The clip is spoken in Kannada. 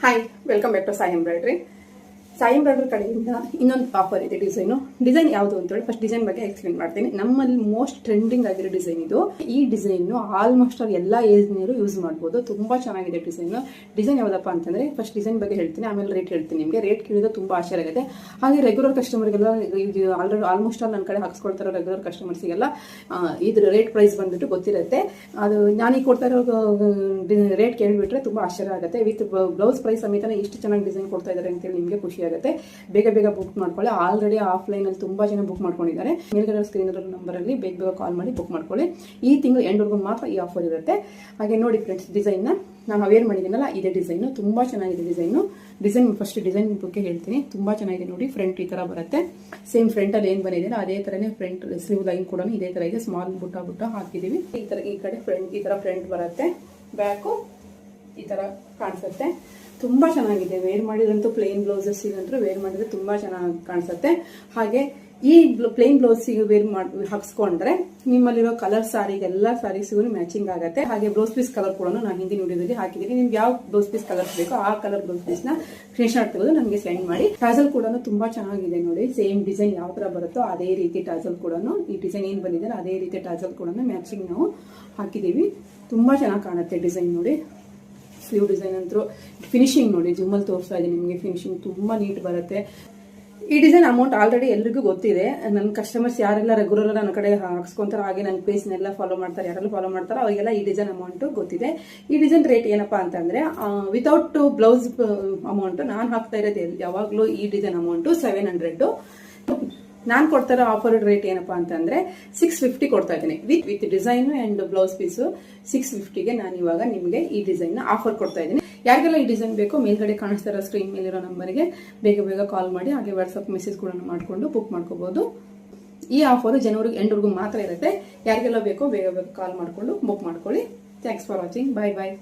Hi, welcome back to Sai embroidery. Sai embroidery ಕಡೆಯಿಂದ ಇನ್ನೊಂದು ಆಫರ್ ಇದೆ. ಡಿಸೈನ್ ಯಾವುದು ಅಂತೇಳಿ ಫಸ್ಟ್ ಡಿಸೈನ್ ಬಗ್ಗೆ ಎಕ್ಸ್ಪ್ಲೇನ್ ಮಾಡ್ತೀನಿ. ನಮ್ಮಲ್ಲಿ ಮೋಸ್ಟ್ ಟ್ರೆಂಡಿಂಗ್ ಆಗಿರೋ ಡಿಸೈನ್ ಇದು. ಈ ಡಿಸೈನ್ ಆಲ್ಮೋಸ್ಟ್ ಎಲ್ಲ ಏಜ್ನವರು ಯೂಸ್ ಮಾಡ್ಬೋದು. ತುಂಬಾ ಚೆನ್ನಾಗಿದೆ ಡಿಸೈನ್ ಯಾವುದಪ್ಪ ಅಂತಂದ್ರೆ ಫಸ್ಟ್ ಡಿಸೈನ್ ಬಗ್ಗೆ ಹೇಳ್ತೀನಿ, ಆಮೇಲೆ ರೇಟ್ ಹೇಳ್ತೀನಿ. ನಿಮಗೆ ರೇಟ್ ಕೇಳಿದ್ರೆ ತುಂಬಾ ಆಶ್ಚರ್ಯ ಆಗುತ್ತೆ. ಹಾಗೆ ರೆಗ್ಯುಲರ್ ಕಸ್ಟಮರ್ಗೆಲ್ಲ ಆಲ್ರೆಡಿ ಆಲ್ಮೋಸ್ಟ್ ನನ್ನ ಕಡೆ ಹಾಕ್ಸ್ಕೊಳ್ತಾರೋ ರೆಗ್ಯುಲರ್ ಕಸ್ಟಮರ್ಸ್ಗೆಲ್ಲ ಇದ್ರ ರೇಟ್ ಪ್ರೈಸ್ ಬಂದ್ಬಿಟ್ಟು ಗೊತ್ತಿರುತ್ತೆ. ಅದು ನಾನೀಗ ಕೊಡ್ತಾ ಇರೋ ರೇಟ್ ಕೇಳಿಬಿಟ್ರೆ ತುಂಬಾ ಆಶ್ಚರ್ಯ ಆಗುತ್ತೆ. ವಿತ್ ಬ್ಲೌಸ್ ಪ್ರೈಸ್ ಸಮೇತ ಇಷ್ಟು ಚೆನ್ನಾಗಿ ಡಿಸೈನ್ ಕೊಡ್ತಾ ಇದ್ದಾರೆ ಅಂತೇಳಿ ನಿಮಗೆ ಖುಷಿ ಆಗುತ್ತೆ. ಬೇಗ ಬೇಗ ಬುಕ್ ಮಾಡ್ಕೊಳ್ಳಿ. ಆಲ್ರೆಡಿ ಆಫ್ಲೈನ್ ಅಲ್ಲಿ ತುಂಬಾ ಜನ ಬುಕ್ ಮಾಡ್ಕೊಂಡಿದ್ದಾರೆ. ಮೇಲ್ಗಡೆ ಸ್ಕ್ರೀನ್ ನಂಬರ್ ಅಲ್ಲಿ ಬೇಗ ಕಾಲ್ ಮಾಡಿ ಬುಕ್ ಮಾಡ್ಕೊಳ್ಳಿ. ಈ ತಿಂಗಳು ಎಂಡ್ವರೆಗೂ ಮಾತ್ರ ಈ ಆಫರ್ ಇರುತ್ತೆ. ಹಾಗೆ ನೋಡಿ ಫ್ರೆಂಡ್ಸ್, ಡಿಸೈನ್ ನಾನು ಅವೇರ್ ಮಾಡಿದ್ದೀನಲ್ಲ, ಇದೇ ಡಿಸೈನ್ ತುಂಬಾ ಚೆನ್ನಾಗಿದೆ. ಡಿಸೈನ್ ಫಸ್ಟ್ ಡಿಸೈನ್ ಬಗ್ಗೆ ಹೇಳ್ತೀನಿ. ತುಂಬಾ ಚೆನ್ನಾಗಿದೆ ನೋಡಿ. ಫ್ರಂಟ್ ಈ ತರ ಬರುತ್ತೆ. ಸೇಮ್ ಫ್ರಂಟ್ ಅಲ್ಲಿ ಏನ್ ಬಂದಿದೆ ಅದೇ ತರನೇ ಫ್ರಂಟ್ ಸ್ಲೀವ್ ಲೈನ್ ಕೂಡ ಇದೇ ತರ ಇದೆ. ಸ್ಮಾಲ್ ಬುಟ್ಟ ಹಾಕಿದೀವಿ. ಈ ಕಡೆ ಫ್ರಂಟ್ ಈ ತರ ಫ್ರಂಟ್ ಬರುತ್ತೆ. ಬ್ಯಾಕು ಈ ತರ ಕಾಣಿಸುತ್ತೆ. ತುಂಬಾ ಚೆನ್ನಾಗಿದೆ. ವೇರ್ ಮಾಡಿದ್ರಂತೂ ಪ್ಲೇನ್ ಬ್ಲೌಸಸ್ ಇಗಂತೂ ವೇರ್ ಮಾಡಿದ್ರೆ ತುಂಬಾ ಚೆನ್ನಾಗಿ ಕಾಣಿಸುತ್ತೆ. ಹಾಗೆ ಈ ಪ್ಲೇನ್ ಬ್ಲೌಸ್ ಹಾಕ್ಸ್ಕೊಂಡ್ರೆ ನಿಮ್ಮಲ್ಲಿರೋ ಕಲರ್ ಸಾರಿಗೆ ಎಲ್ಲ ಸಾರೀಸ್ಗೂ ಮ್ಯಾಚಿಂಗ್ ಆಗುತ್ತೆ. ಹಾಗೆ ಬ್ಲೌಸ್ ಪೀಸ್ ಕಲರ್ ಕೂಡ ನಾನು ಹಿಂದಿನ ವಿಡಿಯೋದಲ್ಲಿ ಹಾಕಿದ್ದೀನಿ. ನಿಮ್ಗೆ ಯಾವ ಬ್ಲೌಸ್ ಪೀಸ್ ಕಲರ್ಸ್ ಬೇಕೋ ಆ ಕಲರ್ ಬ್ಲೌಸ್ ಪೀಸ್ ನ ಸ್ಕ್ರೀನ್ ಶಾಟ್ ತೆಗೆದು ನನಗೆ ಸೆಂಡ್ ಮಾಡಿ. ಟಾಸಲ್ ಕೂಡ ತುಂಬಾ ಚೆನ್ನಾಗಿದೆ ನೋಡಿ. ಸೇಮ್ ಡಿಸೈನ್ ಯಾವ ತರ ಬರುತ್ತೋ ಅದೇ ರೀತಿ ಟಾಸಲ್ ಕೂಡ, ಈ ಡಿಸೈನ್ ಏನ್ ಬಂದಿದೆ ಅದೇ ರೀತಿ ಟಾಸಲ್ ಕೂಡ ಮ್ಯಾಚಿಂಗ್ ನಾವು ಹಾಕಿದೀವಿ. ತುಂಬಾ ಚೆನ್ನಾಗಿ ಕಾಣುತ್ತೆ ಡಿಸೈನ್ ನೋಡಿ. ಸ್ಲೀವ್ ಡಿಸೈನ್ ಅಂತೂ ಫಿನಿಶಿಂಗ್ ನೋಡಿ, ಜೂಮಲ್ಲಿ ತೋರಿಸ್ತಾ ಇದೆ ನಿಮಗೆ. ಫಿನಿಶಿಂಗ್ ತುಂಬಾ ನೀಟ್ ಬರುತ್ತೆ. ಈ ಡಿಸೈನ್ ಅಮೌಂಟ್ ಆಲ್ರೆಡಿ ಎಲ್ರಿಗೂ ಗೊತ್ತಿದೆ. ನನ್ನ ಕಸ್ಟಮರ್ಸ್ ಯಾರೆಲ್ಲ ರೆಗ್ಯುಲರ್ ನನ್ನ ಕಡೆ ಹಾಕ್ಸ್ಕೊಂತಾರೋ, ಹಾಗೆ ನನ್ನ ಪೇಜ್ನೆಲ್ಲ ಫಾಲೋ ಮಾಡ್ತಾರೆ, ಯಾರೆಲ್ಲ ಫಾಲೋ ಮಾಡ್ತಾರೋ ಅವರಿಗೆಲ್ಲ ಈ ಡಿಸೈನ್ ಅಮೌಂಟ್ ಗೊತ್ತಿದೆ. ಈ ಡಿಸೈನ್ ರೇಟ್ ಏನಪ್ಪಾ ಅಂತಂದ್ರೆ ವಿತೌಟ್ ಬ್ಲೌಸ್ ಅಮೌಂಟ್ ನಾನು ಹಾಕ್ತಾ ಇರೋದು ಯಾವಾಗಲೂ ಈ ಡಿಸೈನ್ ಅಮೌಂಟ್ 700. ನಾನು ಕೊಡ್ತಾ ಇರೋ ಆಫರ್ ರೇಟ್ ಏನಪ್ಪಾ ಅಂತಂದ್ರೆ 650 ಕೊಡ್ತಾ ಇದ್ದೀನಿ. With design and blouse piece 650ಗೆ ನಾನು ಇವಾಗ ನಿಮಗೆ ಈ ಡಿಸೈನ್ ಆಫರ್ ಕೊಡ್ತಾ ಇದ್ದೀನಿ. ಯಾರಿಗೆಲ್ಲ ಈ ಡಿಸೈನ್ ಬೇಕೋ ಮೇಲ್ಗಡೆ ಕಾಣಿಸ್ತಾ ಇರೋ ಸ್ಕ್ರೀನ್ ಮೇಲಿರೋ ನಂಬರ್ಗೆ ಬೇಗ ಕಾಲ್ ಮಾಡಿ, ಹಾಗೆ ವಾಟ್ಸ್ಆಪ್ ಮೆಸೇಜ್ ಕೂಡ ಮಾಡಿಕೊಂಡು ಬುಕ್ ಮಾಡ್ಕೋಬಹುದು. ಈ ಆಫರ್ ಜನವರಿ ಎಂಡ್ವರೆಗೂ ಮಾತ್ರ ಇರುತ್ತೆ. ಯಾರಿಗೆಲ್ಲ ಬೇಕೋ ಬೇಗ ಕಾಲ್ ಮಾಡಿಕೊಂಡು ಬುಕ್ ಮಾಡ್ಕೊಳ್ಳಿ. Thanks for watching. ಬಾಯ್.